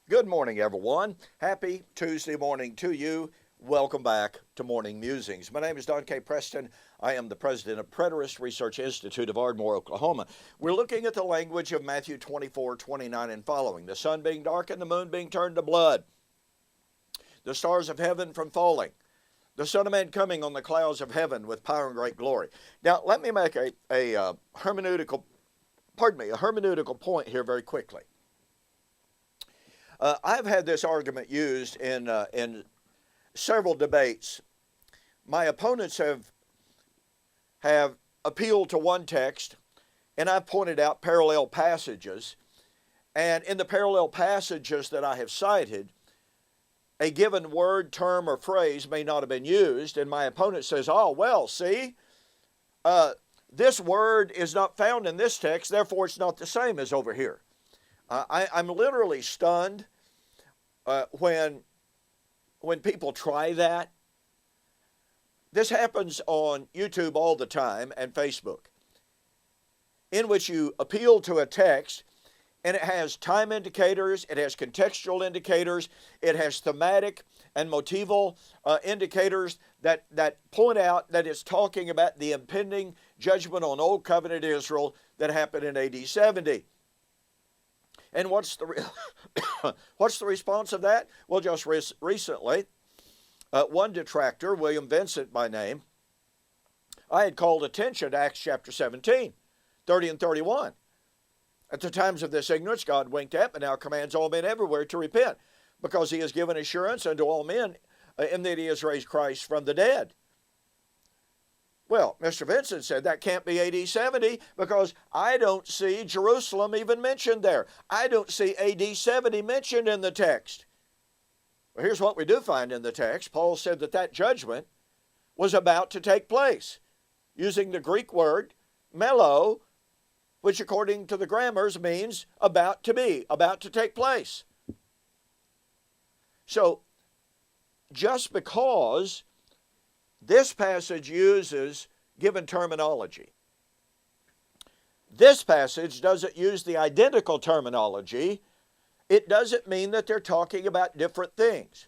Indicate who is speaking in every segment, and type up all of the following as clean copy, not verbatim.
Speaker 1: Good morning, everyone. Happy Tuesday morning to you. Welcome back to Morning Musings. My name is Don K. Preston. I am the president of Preterist Research Institute of Ardmore, Oklahoma. We're looking at the language of Matthew 24:29 and following. The sun being dark and the moon being turned to blood. The stars of heaven from falling. The Son of Man coming on the clouds of heaven with power and great glory. Now, let me make a hermeneutical point here very quickly. I've had this argument used in several debates. My opponents have appealed to one text, and I've pointed out parallel passages. And in the parallel passages that I have cited, a given word, term, or phrase may not have been used, and my opponent says, oh, well, see, this word is not found in this text, therefore it's not the same as over here. I'm literally stunned when people try that. This happens on YouTube all the time and Facebook, in which you appeal to a text, and it has time indicators, it has contextual indicators, it has thematic and motival indicators that point out that it's talking about the impending judgment on Old Covenant Israel that happened in AD 70. And what's the response of that? Well, just recently, one detractor, William Vincent by name, I had called attention to Acts chapter 17, 30 and 31. At the times of this ignorance, God winked at, but now commands all men everywhere to repent, because he has given assurance unto all men in that he has raised Christ from the dead. Well, Mr. Vincent said that can't be AD 70 because I don't see Jerusalem even mentioned there. I don't see AD 70 mentioned in the text. Well, here's what we do find in the text. Paul said that judgment was about to take place, using the Greek word melo, which according to the grammars means about to be, about to take place. So, just because this passage uses given terminology, this passage doesn't use the identical terminology, it doesn't mean that they're talking about different things.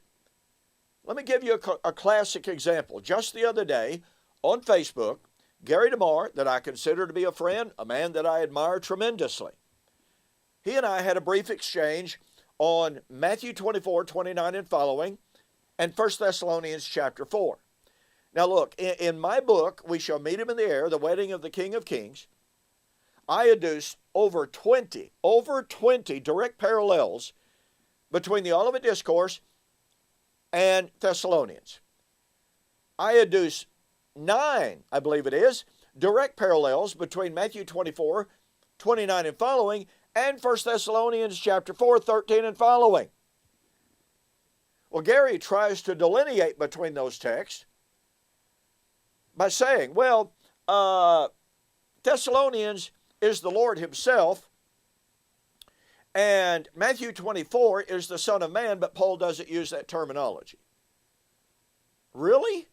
Speaker 1: Let me give you a classic example. Just the other day on Facebook, Gary DeMar, that I consider to be a friend, a man that I admire tremendously, he and I had a brief exchange on Matthew 24:29 and following, and 1 Thessalonians chapter 4. Now look, in my book, We Shall Meet Him in the Air, The Wedding of the King of Kings, I adduced over 20 direct parallels between the Olivet Discourse and Thessalonians. I adduced 9, I believe it is, direct parallels between Matthew 24:29 and following and 1 Thessalonians chapter 4, 13 and following. Well, Gary tries to delineate between those texts by saying, well, Thessalonians is the Lord himself, and Matthew 24 is the Son of Man, but Paul doesn't use that terminology. Really?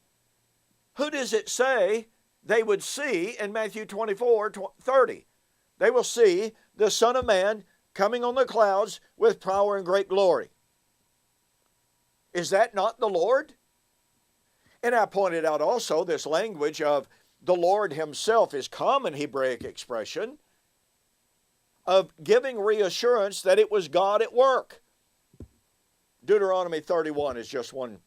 Speaker 1: Who does it say they would see in Matthew 24:30? They will see the Son of Man coming on the clouds with power and great glory. Is that not the Lord? And I pointed out also this language of the Lord himself is common Hebraic expression of giving reassurance that it was God at work. Deuteronomy 31 is just one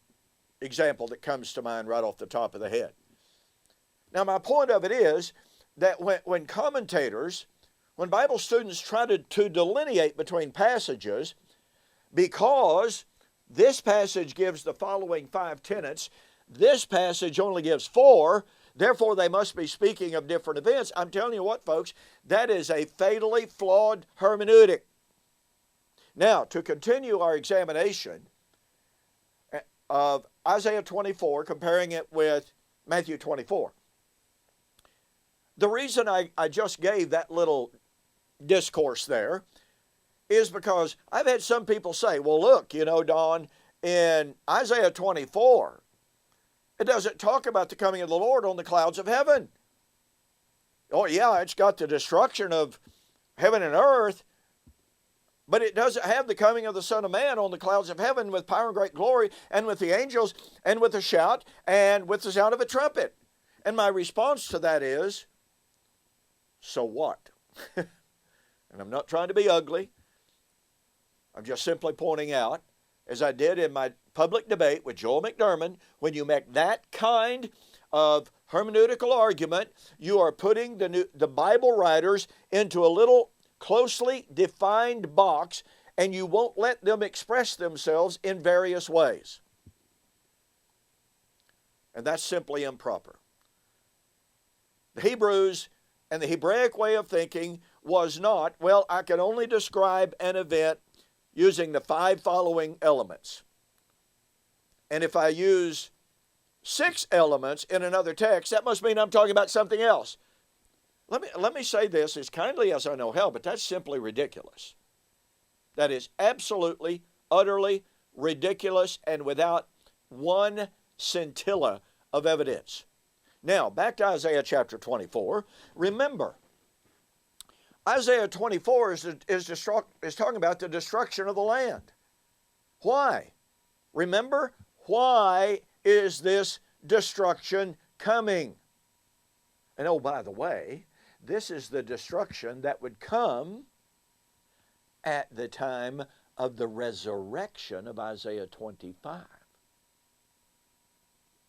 Speaker 1: example that comes to mind right off the top of the head. Now my point of it is that when commentators, when Bible students try to delineate between passages, because this passage gives the following 5 tenets, this passage only gives 4, therefore they must be speaking of different events. I'm telling you what, folks, that is a fatally flawed hermeneutic. Now, to continue our examination of Isaiah 24, comparing it with Matthew 24. The reason I just gave that little discourse there is because I've had some people say, well, look, Don, in Isaiah 24, it doesn't talk about the coming of the Lord on the clouds of heaven. Oh, yeah, it's got the destruction of heaven and earth, But it doesn't have the coming of the Son of Man on the clouds of heaven with power and great glory and with the angels and with a shout and with the sound of a trumpet. And my response to that is, so what? And I'm not trying to be ugly. I'm just simply pointing out, as I did in my public debate with Joel McDermott, when you make that kind of hermeneutical argument, you are putting the Bible writers into a little closely defined box, and you won't let them express themselves in various ways. And that's simply improper. The Hebrews and the Hebraic way of thinking was not, well, I can only describe an event using the 5 following elements. And if I use 6 elements in another text, that must mean I'm talking about something else. Let me say this as kindly as I know how, but that's simply ridiculous. That is absolutely, utterly ridiculous and without one scintilla of evidence. Now, back to Isaiah chapter 24. Remember, Isaiah 24 is talking about the destruction of the land. Why? Remember, why is this destruction coming? And oh, by the way, this is the destruction that would come at the time of the resurrection of Isaiah 25.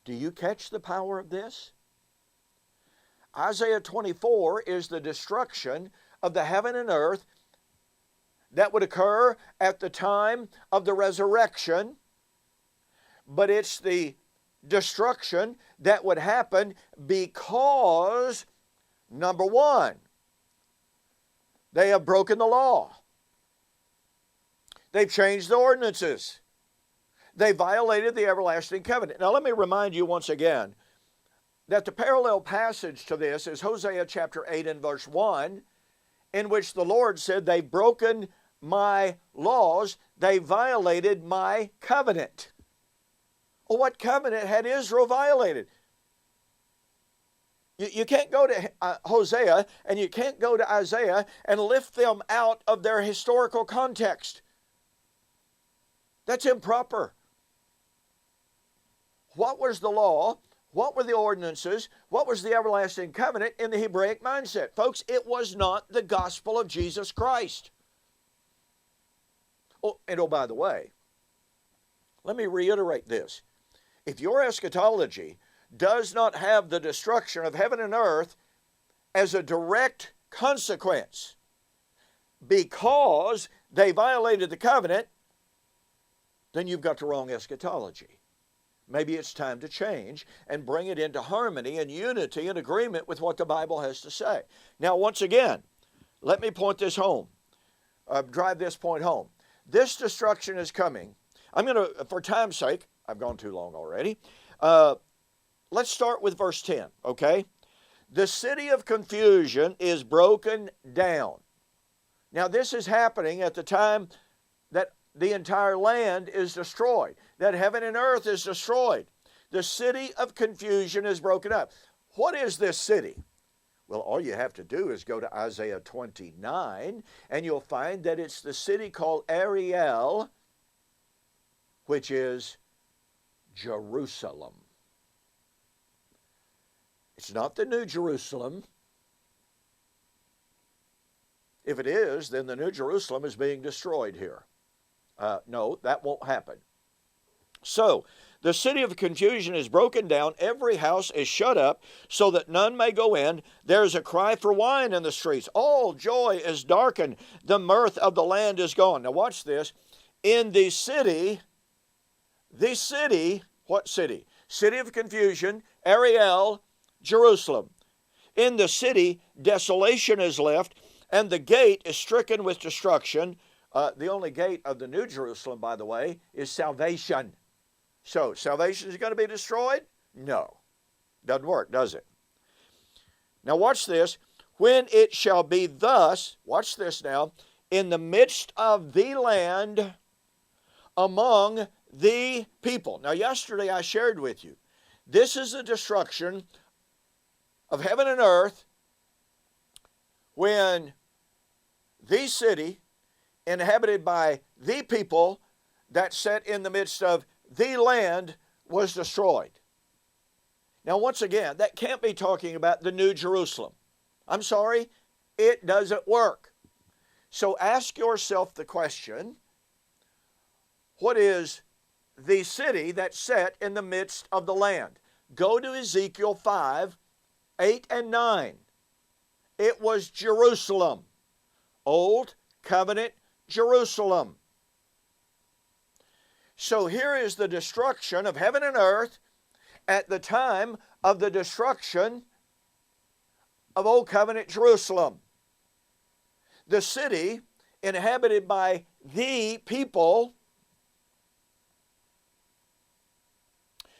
Speaker 1: Do you catch the power of this? Isaiah 24 is the destruction of the heaven and earth that would occur at the time of the resurrection, but it's the destruction that would happen because, number one, they have broken the law. They've changed the ordinances. They violated the everlasting covenant. Now let me remind you once again that the parallel passage to this is Hosea chapter 8 and verse 1, in which the Lord said, they've broken my laws, they violated my covenant. Well, what covenant had Israel violated? You can't go to Hosea and you can't go to Isaiah and lift them out of their historical context. That's improper. What was the law? What were the ordinances? What was the everlasting covenant in the Hebraic mindset? Folks, it was not the gospel of Jesus Christ. Oh, and by the way, let me reiterate this. If your eschatology does not have the destruction of heaven and earth as a direct consequence because they violated the covenant, then you've got the wrong eschatology. Maybe it's time to change and bring it into harmony and unity and agreement with what the Bible has to say. Now, once again, let me point this home, drive this point home. This destruction is coming. I'm going to, for time's sake, I've gone too long already. Let's start with verse 10, okay? The city of confusion is broken down. Now, this is happening at the time that the entire land is destroyed, that heaven and earth is destroyed. The city of confusion is broken up. What is this city? Well, all you have to do is go to Isaiah 29, and you'll find that it's the city called Ariel, which is Jerusalem. It's not the New Jerusalem. If it is, then the New Jerusalem is being destroyed here. No, that won't happen. So, the city of confusion is broken down. Every house is shut up so that none may go in. There's a cry for wine in the streets. All joy is darkened. The mirth of the land is gone. Now watch this. In the city, what city? City of confusion, Ariel, Jerusalem. In the city, desolation is left, and the gate is stricken with destruction. The only gate of the New Jerusalem, by the way, is salvation. So, salvation is going to be destroyed? No. Doesn't work, does it? Now watch this. When it shall be thus, watch this now, in the midst of the land, among the people. Now yesterday I shared with you, this is the destruction of heaven and earth when the city inhabited by the people that sat in the midst of the land was destroyed. Now, once again, that can't be talking about the New Jerusalem. I'm sorry, it doesn't work. So ask yourself the question, what is the city that's set in the midst of the land? Go to Ezekiel 5, 8 and 9. It was Jerusalem. Old Covenant Jerusalem. So here is the destruction of heaven and earth at the time of the destruction of Old Covenant Jerusalem. The city inhabited by the people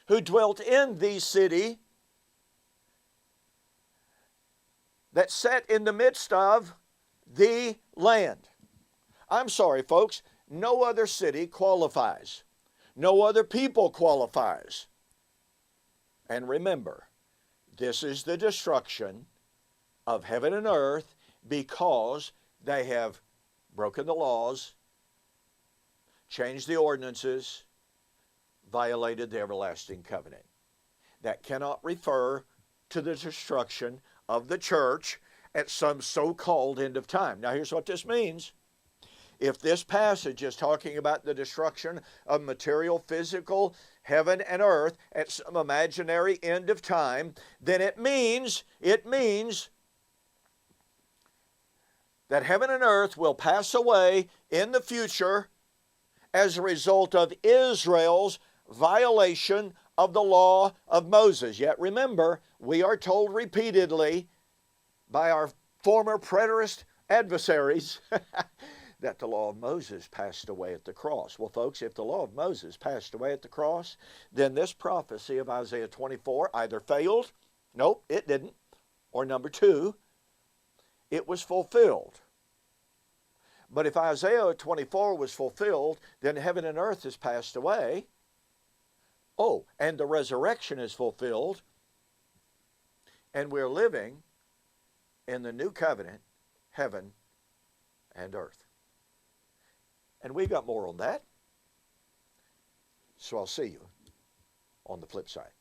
Speaker 1: who dwelt in the city that sat in the midst of the land. I'm sorry, folks, no other city qualifies. No other people qualifies. And remember, this is the destruction of heaven and earth because they have broken the laws, changed the ordinances, violated the everlasting covenant. That cannot refer to the destruction of the church at some so-called end of time. Now here's what this means. If this passage is talking about the destruction of material, physical, heaven and earth at some imaginary end of time, then it means that heaven and earth will pass away in the future as a result of Israel's violation of the law of Moses. Yet remember, we are told repeatedly by our former preterist adversaries that the law of Moses passed away at the cross. Well, folks, if the law of Moses passed away at the cross, then this prophecy of Isaiah 24 either failed, nope, it didn't, or number two, it was fulfilled. But if Isaiah 24 was fulfilled, then heaven and earth has passed away. Oh, and the resurrection is fulfilled, and we're living in the new covenant, heaven and earth. And we've got more on that. So I'll see you on the flip side.